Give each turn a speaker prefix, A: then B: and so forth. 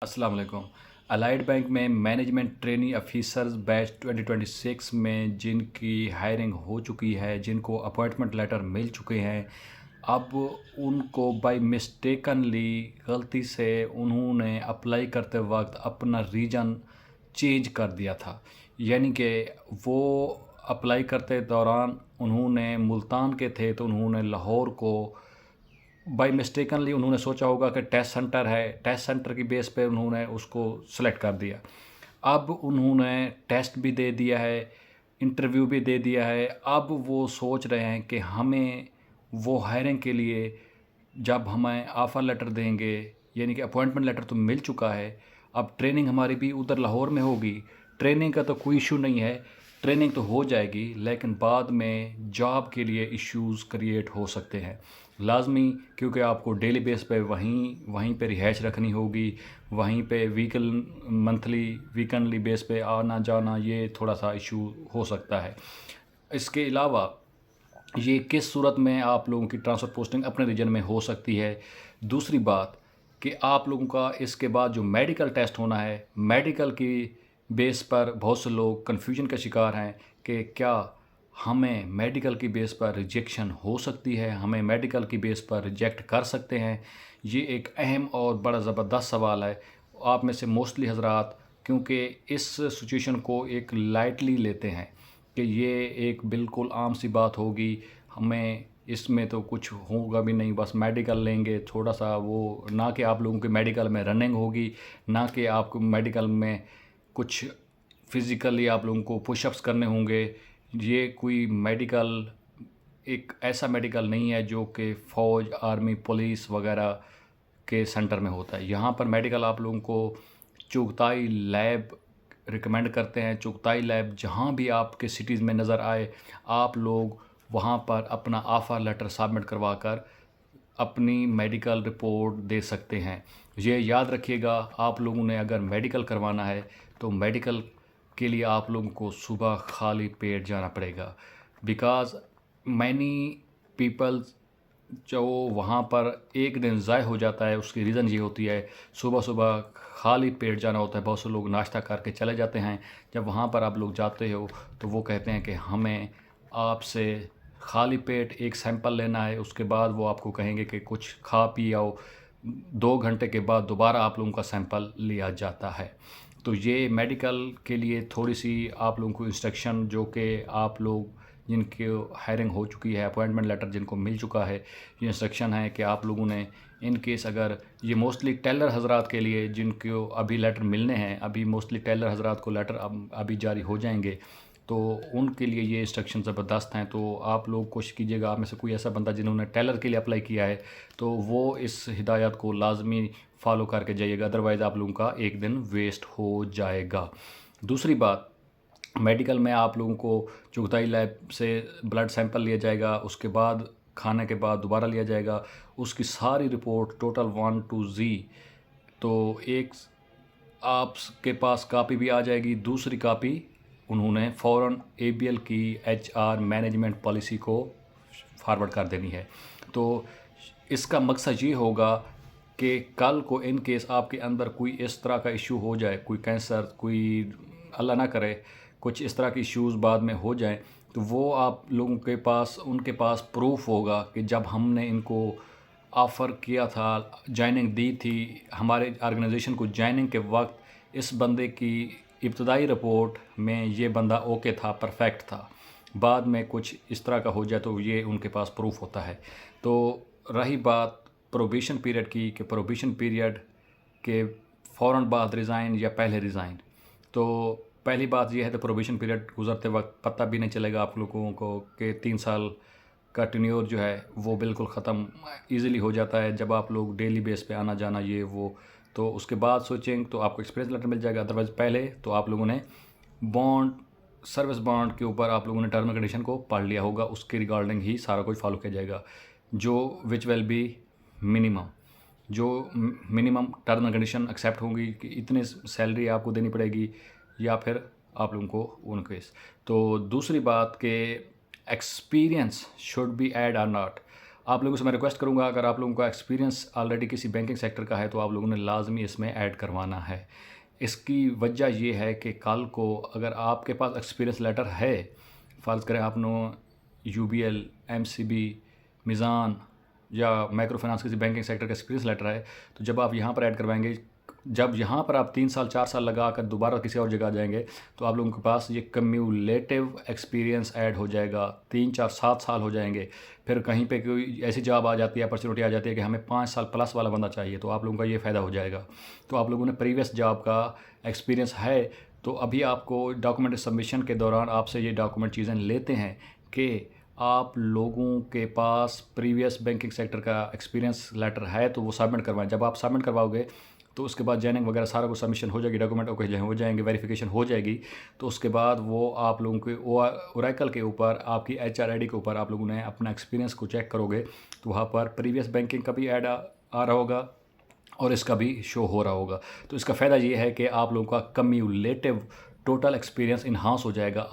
A: अस्सलाम वालेकुम। Allied bank में मैनेजमेंट ट्रेनी ऑफिसर्स बैच 2026 में जिनकी हायरिंग हो चुकी है, जिनको अपॉइंटमेंट लेटर मिल चुके हैं, अब उनको बाय मिस्टेकनली गलती से उन्होंने अप्लाई करते वक्त अपना रीजन चेंज कर दिया था। यानी कि वो अप्लाई करते दौरान उन्होंने मुल्तान के थे तो उन्होंने लाहौर को बाई मिस्टेकनली उन्होंने सोचा होगा कि टेस्ट सेंटर है, टेस्ट सेंटर की बेस पे उन्होंने उसको सेलेक्ट कर दिया। अब उन्होंने टेस्ट भी दे दिया है, इंटरव्यू भी दे दिया है। अब वो सोच रहे हैं कि हमें वो हायरिंग के लिए जब हमें ऑफ़र लेटर देंगे, यानी कि अपॉइंटमेंट लेटर तो मिल चुका है, अब ट्रेनिंग हमारी भी उधर लाहौर में होगी। ट्रेनिंग का तो कोई इशू नहीं है, ट्रेनिंग तो हो जाएगी, लेकिन बाद में जॉब के लिए इश्यूज़ क्रिएट हो सकते हैं लाजमी, क्योंकि आपको डेली बेस पे वहीं पे रिहाइश रखनी होगी, वहीं पे मंथली वीकेंडली बेस पे आना जाना, ये थोड़ा सा इशू हो सकता है। इसके अलावा ये किस सूरत में आप लोगों की ट्रांसफ़र पोस्टिंग अपने रीजन में हो सकती है। दूसरी बात कि आप लोगों का इसके बाद जो मेडिकल टेस्ट होना है, मेडिकल की बेस पर बहुत से लोग कन्फ्यूजन का शिकार हैं कि क्या हमें मेडिकल की बेस पर रिजेक्शन हो सकती है, हमें मेडिकल की बेस पर रिजेक्ट कर सकते हैं। ये एक अहम और बड़ा ज़बरदस्त सवाल है। आप में से मोस्टली हजरात क्योंकि इस सिचुएशन को एक लाइटली लेते हैं कि ये एक बिल्कुल आम सी बात होगी, हमें इसमें तो कुछ होगा भी नहीं, बस मेडिकल लेंगे थोड़ा सा, वो ना कि आप लोगों के मेडिकल में रनिंग होगी, ना कि आपको मेडिकल में कुछ फ़िज़िकली आप लोगों को पुशअप्स करने होंगे। ये कोई मेडिकल एक ऐसा मेडिकल नहीं है जो कि फ़ौज, आर्मी, पुलिस वगैरह के सेंटर में होता है। यहाँ पर मेडिकल आप लोगों को चुगताई लैब रिकमेंड करते हैं। चुगताई लैब जहाँ भी आपके सिटीज़ में नज़र आए, आप लोग वहाँ पर अपना ऑफ़र लेटर सबमिट करवा कर अपनी मेडिकल रिपोर्ट दे सकते हैं। ये याद रखिएगा, आप लोगों ने अगर मेडिकल करवाना है तो मेडिकल के लिए आप लोगों को सुबह खाली पेट जाना पड़ेगा, बिकॉज़ मैनी पीपल्स जो वहाँ पर एक दिन ज़ाय हो जाता है, उसकी रीज़न ये होती है सुबह सुबह खाली पेट जाना होता है। बहुत से लोग नाश्ता करके चले जाते हैं, जब वहाँ पर आप लोग जाते हो तो वो कहते हैं कि हमें आपसे खाली पेट एक सैंपल लेना है, उसके बाद वो आपको कहेंगे कि कुछ खा पी आओ। 2 घंटे के बाद दोबारा आप लोगों का सैंपल लिया जाता है। तो ये मेडिकल के लिए थोड़ी सी आप लोगों को इंस्ट्रक्शन, जो कि आप लोग जिनकी हायरिंग हो चुकी है, अपॉइंटमेंट लेटर जिनको मिल चुका है, ये इंस्ट्रक्शन है कि आप लोगों ने इन केस अगर ये मोस्टली टेलर हजरात के लिए जिनको अभी लेटर मिलने हैं, अभी मोस्टली टेलर हजरात को लेटर अभी जारी हो जाएंगे, तो उनके लिए ये इंस्ट्रक्शन ज़बरदस्त हैं। तो आप लोग कोशिश कीजिएगा, आप में से कोई ऐसा बंदा जिन्होंने टेलर के लिए अप्लाई किया है तो वो इस हिदायत को लाजमी फ़ॉलो करके जाइएगा, अदरवाइज़ आप लोगों का एक दिन वेस्ट हो जाएगा। दूसरी बात, मेडिकल में आप लोगों को चुगताई लैब से ब्लड सैंपल लिया जाएगा, उसके बाद खाने के बाद दोबारा लिया जाएगा, उसकी सारी रिपोर्ट टोटल 1 to Z। तो एक आपके पास कापी भी आ जाएगी, दूसरी कापी उन्होंने फ़ौरन ABL की HR मैनेजमेंट पॉलिसी को फॉरवर्ड कर देनी है। तो इसका मकसद ये होगा कि कल को इन केस आपके अंदर कोई इस तरह का इशू हो जाए, कोई कैंसर, कोई अल्लाह ना करे कुछ इस तरह की इश्यूज़ बाद में हो जाएं, तो वो आप लोगों के पास, उनके पास प्रूफ होगा कि जब हमने इनको ऑफ़र किया था, जॉइनिंग दी थी, हमारे ऑर्गेनाइजेशन को जॉइनिंग के वक्त इस बंदे की इब्तदाई रिपोर्ट में ये बंदा ओके था, परफेक्ट था, बाद में कुछ इस तरह का हो जाए तो ये उनके पास प्रूफ होता है। तो रही बात प्रोबेशन पीरियड की, कि प्रोबेशन पीरियड के फ़ौरन बाद रिज़ाइन या पहले रिज़ाइन, तो पहली बात यह है तो प्रोबेशन पीरियड गुज़रते वक्त पता भी नहीं चलेगा आप लोगों को कि 3 साल का टेन्योर जो है वो बिल्कुल ख़त्म ईज़िली हो जाता है जब आप लोग डेली बेस पे आना जाना ये वो। तो उसके बाद सोचेंगे तो आपको एक्सपीरियंस लेटर मिल जाएगा, अदरवाइज़ पहले तो आप लोगों ने बॉन्ड, सर्विस बॉन्ड के ऊपर आप लोगों ने टर्म एंड कंडीशन को पढ़ लिया होगा, उसके रिगार्डिंग ही सारा कुछ फॉलो किया जाएगा, जो विच विल बी मिनिमम, जो minimum term and condition accept होंगी कि इतने सैलरी आपको देनी पड़ेगी या फिर आप लोगों को उन केस। तो दूसरी बात कि एक्सपीरियंस शुड बी ऐड और नॉट। आप लोगों से मैं रिक्वेस्ट करूँगा, अगर आप लोगों का एक्सपीरियंस ऑलरेडी किसी बैंकिंग सेक्टर का है तो आप लोगों ने लाजमी इसमें ऐड करवाना है। इसकी वजह ये है कि कल को अगर आपके पास एक्सपीरियंस लेटर है, फ़र्ज़ करें आपने यूबीएल, एमसीबी, मिज़ान या माइक्रो फाइनेंस किसी बैंकिंग सेक्टर का एक्सपीरियंस लेटर है, तो जब आप यहाँ पर ऐड करवाएंगे, जब यहाँ पर आप 3 साल 4 साल लगा कर दोबारा किसी और जगह जाएंगे तो आप लोगों के पास ये कम्यूलेटिव एक्सपीरियंस ऐड हो जाएगा। 3 4 7 साल हो जाएंगे। फिर कहीं पे कोई ऐसी जॉब आ जाती है, अपॉर्चुनिटी आ जाती है कि हमें 5 साल प्लस वाला बंदा चाहिए, तो आप लोगों का ये फ़ायदा हो जाएगा। तो आप लोगों ने प्रीवियस जॉब का एक्सपीरियंस है तो अभी आपको डॉक्यूमेंट सबमिशन के दौरान आपसे ये डॉक्यूमेंट चीज़ें लेते हैं कि आप लोगों के पास प्रीवियस बैंकिंग सेक्टर का एक्सपीरियंस लेटर है, तो वो सबमिट करवाएं। जब आप सबमिट करवाओगे तो उसके बाद जॉइनिंग वगैरह सारा कुछ सबमिशन हो जाएगी, डॉक्यूमेंट ओके हो जाएंगे, वेरिफिकेशन हो जाएगी। तो उसके बाद वो आप लोगों के ओरेकल के ऊपर, आपकी HR ID के ऊपर आप लोगों ने अपना एक्सपीरियंस को चेक करोगे तो वहाँ पर प्रीवियस बैंकिंग का भी ऐड आ रहा होगा और इसका भी शो हो रहा होगा। तो इसका फ़ायदा ये है कि आप लोगों का कम्यूलेटिव टोटल एक्सपीरियंस इन्हांस हो जाएगा।